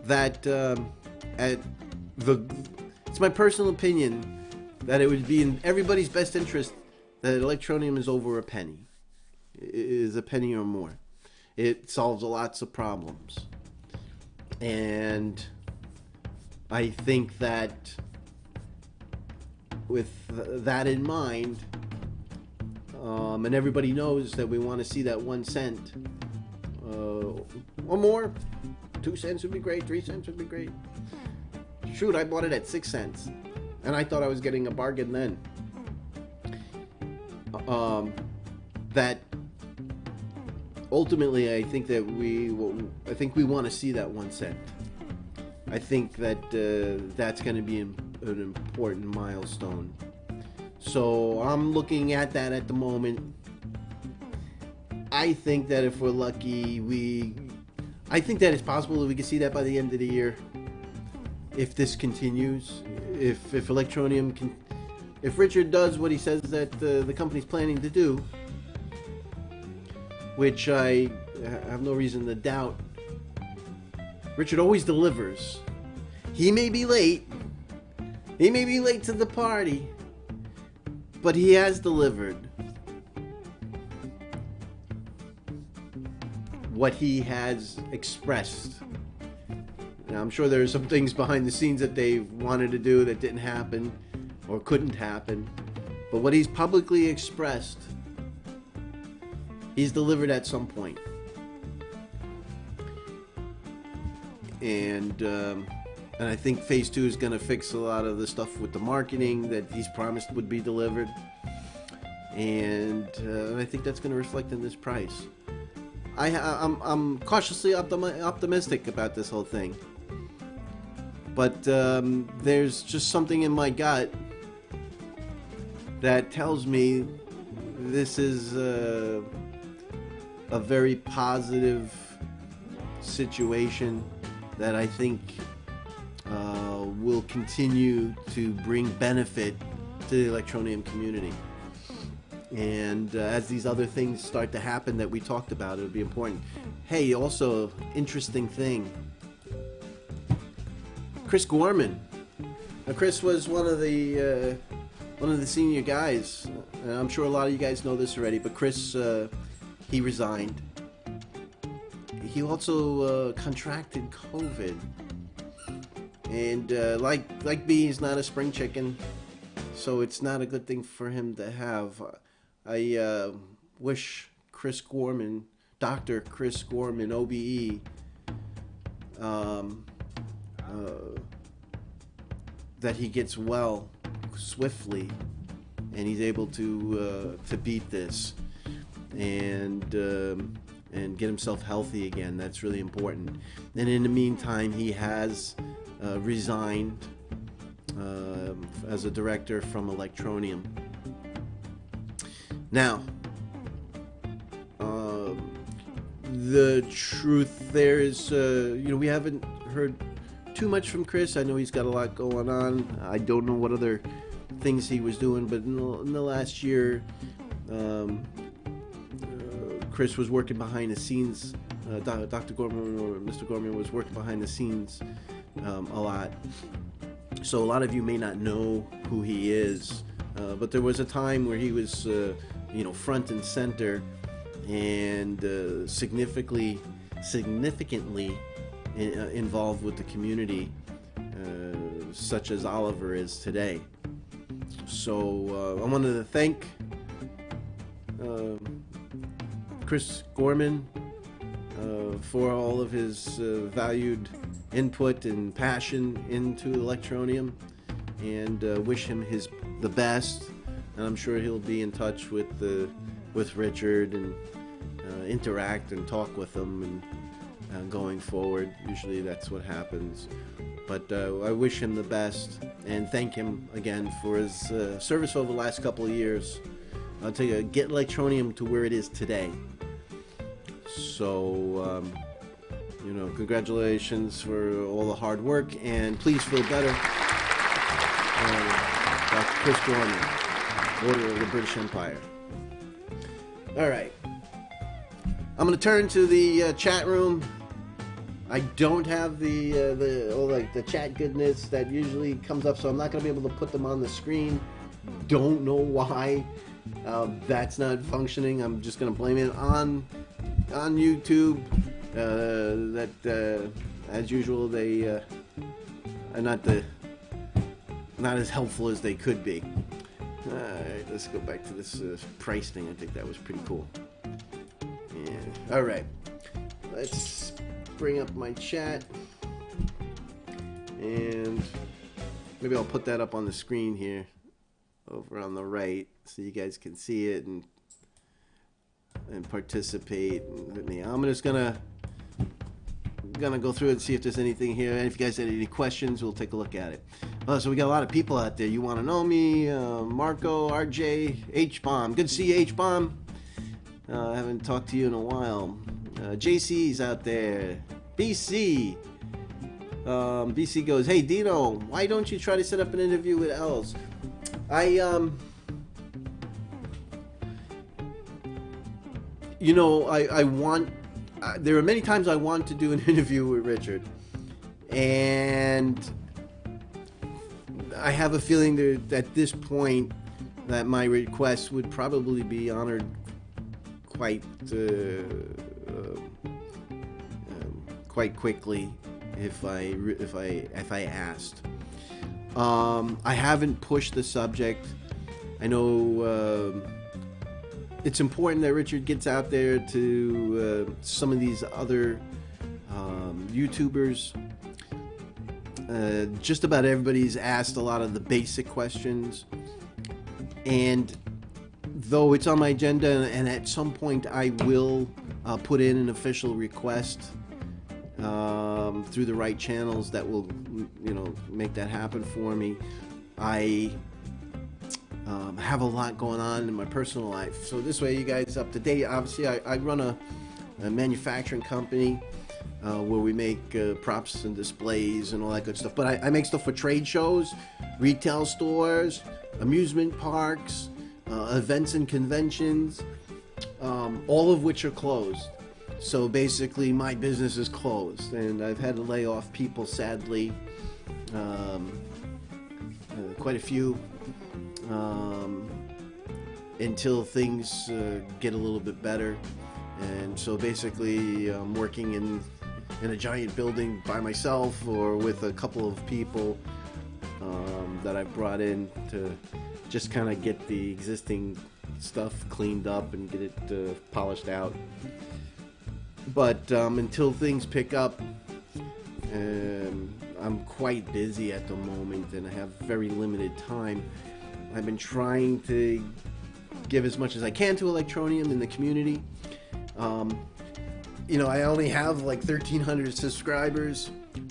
that it's my personal opinion that it would be in everybody's best interest that Electroneum is over a penny. It is a penny or more. It solves lots of problems. And I think that with that in mind, and everybody knows that we want to see that 1 cent or more. 2 cents would be great. 3 cents would be great. Shoot, I bought it at 6 cents, and I thought I was getting a bargain then. That ultimately, I think that we want to see that 1 cent. I think that that's going to be an important milestone. So I'm looking at that at the moment. I think that if we're lucky, I think that it's possible that we can see that by the end of the year. If this continues, if Electroneum can, if Richard does what he says that the company's planning to do, which I have no reason to doubt. Richard always delivers. He may be late. He may be late to the party, but he has delivered what he has expressed. Now, I'm sure there are some things behind the scenes that they wanted to do that didn't happen or couldn't happen, but what he's publicly expressed, he's delivered at some point. And I think phase 2 is going to fix a lot of the stuff with the marketing that he's promised would be delivered. And I think that's going to reflect in this price. I'm cautiously optimistic about this whole thing. But there's just something in my gut that tells me this is a very positive situation that I think will continue to bring benefit to the Electroneum community. And as these other things start to happen that we talked about, it'll be important. Hey, also, interesting thing. Chris Gorman. Now, Chris was one of the senior guys. And I'm sure a lot of you guys know this already, but Chris, he resigned. He also contracted COVID. And like me, he's not a spring chicken, so it's not a good thing for him to have. I wish Chris Gorman, Dr. Chris Gorman, OBE, that he gets well swiftly and he's able to beat this and get himself healthy again. That's really important. And in the meantime, he has resigned as a director from Electroneum. Now, the truth there is, we haven't heard too much from Chris. I know he's got a lot going on. I don't know what other things he was doing, but in the last year, Chris was working behind the scenes. Dr. Gorman or Mr. Gorman was working behind the scenes a lot. So a lot of you may not know who he is, but there was a time where he was, front and center and significantly involved with the community, such as Oliver is today. So I wanted to thank Chris Gorman for all of his valued input and passion into Electroneum, and wish him the best. And I'm sure he'll be in touch with Richard and interact and talk with him and going forward. Usually that's what happens. But I wish him the best. and thank him again for his service over the last couple of years to get Electroneum to where it is today. So, congratulations for all the hard work, and please feel better. Dr. Chris Gorman, Order of the British Empire. All right. I'm going to turn to the chat room. I don't have the chat goodness that usually comes up, so I'm not going to be able to put them on the screen. Don't know why that's not functioning. I'm just going to blame it on YouTube. As usual, they are not as helpful as they could be. All right, let's go back to this price thing. I think that was pretty cool. Yeah. All right, let's bring up my chat, and maybe I'll put that up on the screen here over on the right so you guys can see it and participate with me. I'm just gonna go through it and see if there's anything here, and if you guys have any questions, we'll take a look at it. So we got a lot of people out there. You want to know me, Marco, RJ, H-Bomb. Good to see you, H-Bomb. I haven't talked to you in a while. JC's out there. BC. BC goes, hey, Dino, why don't you try to set up an interview with Els? I want... there are many times I want to do an interview with Richard, and I have a feeling that at this point that my request would probably be honored quite quickly if I asked. I haven't pushed the subject. I know it's important that Richard gets out there to some of these other YouTubers. Just about everybody's asked a lot of the basic questions, and though it's on my agenda, and at some point I will put in an official request through the right channels that will, make that happen for me. I have a lot going on in my personal life, so this way you guys up to date. Obviously, I run a manufacturing company where we make props and displays and all that good stuff, but I make stuff for trade shows, retail stores, amusement parks, events and conventions, all of which are closed. So basically my business is closed, and I've had to lay off people, sadly, quite a few, until things get a little bit better. And so basically I'm working in a giant building by myself or with a couple of people that I brought in to just kind of get the existing stuff cleaned up and get it polished out. But until things pick up, I'm quite busy at the moment, and I have very limited time. I've been trying to give as much as I can to Electroneum in the community. I only have like 1,300 subscribers.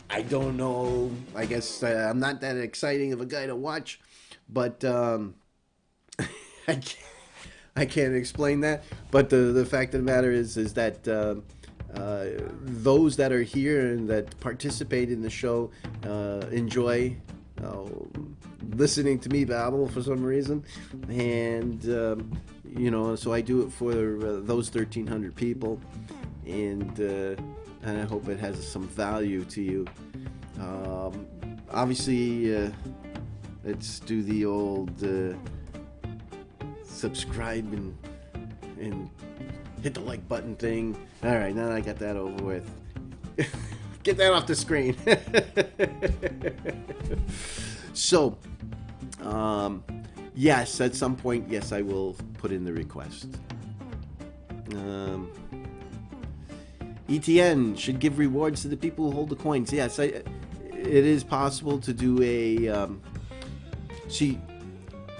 I don't know. I guess I'm not that exciting of a guy to watch, but I can't explain that. But the fact of the matter is that those that are here and that participate in the show enjoy listening to me babble for some reason, and so I do it for those 1,300 people, and I hope it has some value to you. Obviously, let's do the old subscribe and hit the like button thing. All right, now that I got that over with, get that off the screen. So, yes, at some point, yes, I will put in the request. ETN should give rewards to the people who hold the coins. Yes, it is possible to do a... see,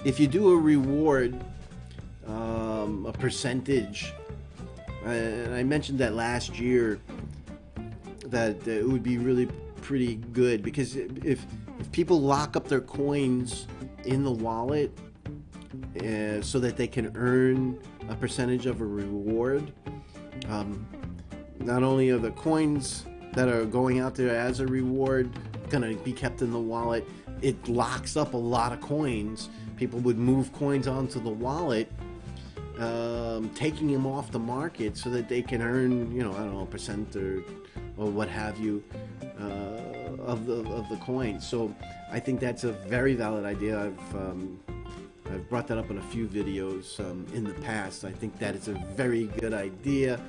if you do a reward, a percentage, and I mentioned that last year, that it would be really pretty good, because if if people lock up their coins in the wallet so that they can earn a percentage of a reward, not only are the coins that are going out there as a reward going to be kept in the wallet, it locks up a lot of coins. People would move coins onto the wallet, taking them off the market so that they can earn, I don't know, a percent or what have you of the coins. So I think that's a very valid idea. I've brought that up in a few videos in the past. I think that it's a very good idea.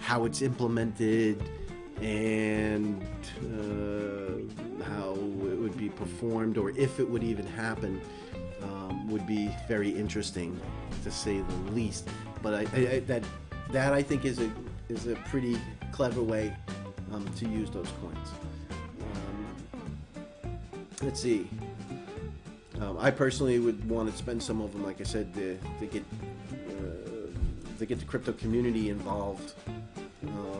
How it's implemented and how it would be performed, or if it would even happen, would be very interesting, to say the least. But that I think is a pretty clever way to use those coins. Let's see. I personally would want to spend some of them, like I said, to get the crypto community involved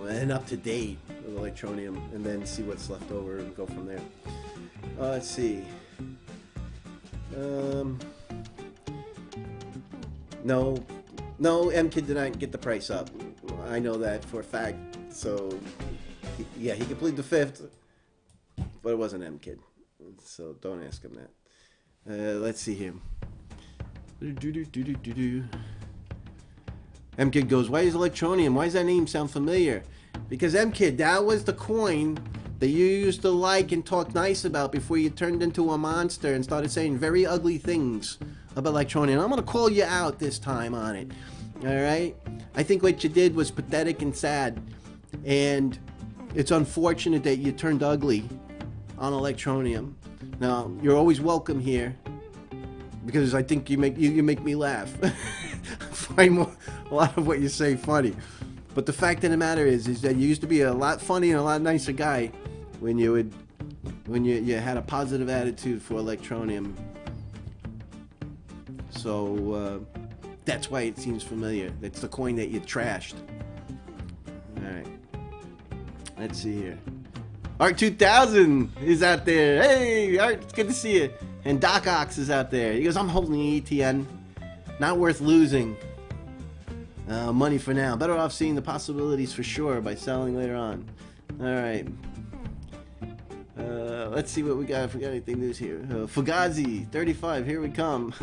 and up to date with Electroneum, and then see what's left over and go from there. Let's see. No, MKid did not get the price up. I know that for a fact. So, yeah, he completed the 5th, but it wasn't MKid. So don't ask him that. Let's see here. MKid goes, why is Electroneum? Why does that name sound familiar? Because MKid, that was the coin that you used to like and talk nice about before you turned into a monster and started saying very ugly things about Electroneum. I'm going to call you out this time on it. Alright? I think what you did was pathetic and sad. And it's unfortunate that you turned ugly on Electroneum. Now, you're always welcome here, because I think you make me laugh. I find a lot of what you say funny. But the fact of the matter is that you used to be a lot funny and a lot nicer guy when you had a positive attitude for Electroneum. So that's why it seems familiar. It's the coin that you trashed. Alright. Let's see here. Art 2000 is out there. Hey, Art, it's good to see you. And Doc Ox is out there. He goes, I'm holding the ETN. Not worth losing money for now. Better off seeing the possibilities for sure by selling later on. Alright. Let's see what we got. If we got anything news here. Fugazi, 35. Here we come.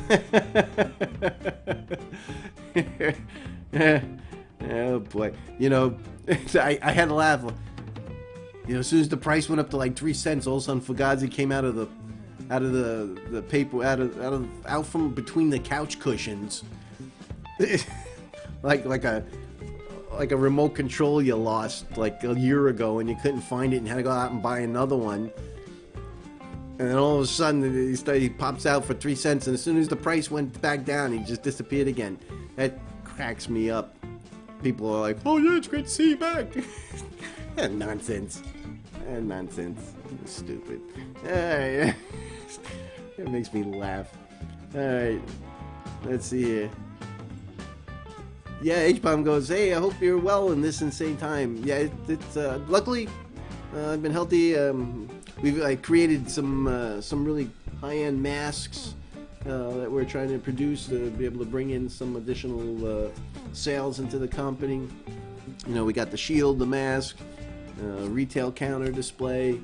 Oh boy. I had to laugh. As soon as the price went up to like 3 cents, all of a sudden Fugazi came out of the paper, out from between the couch cushions, like a remote control you lost like a year ago and you couldn't find it and had to go out and buy another one. And then all of a sudden he pops out for 3 cents, and as soon as the price went back down, he just disappeared again. That cracks me up. People are like, "Oh yeah, it's great to see you back." Nonsense. Nonsense. Stupid. Alright. It makes me laugh. Alright. Let's see here. Yeah, H-Bomb goes, hey, I hope you're well in this insane time. Yeah, it's luckily, I've been healthy. I created some really high-end masks that we're trying to produce to be able to bring in some additional sales into the company. We got the shield, the mask, retail counter display,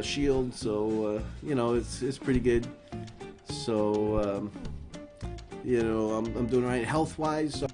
shield, so it's pretty good. So I'm doing all right health wise. So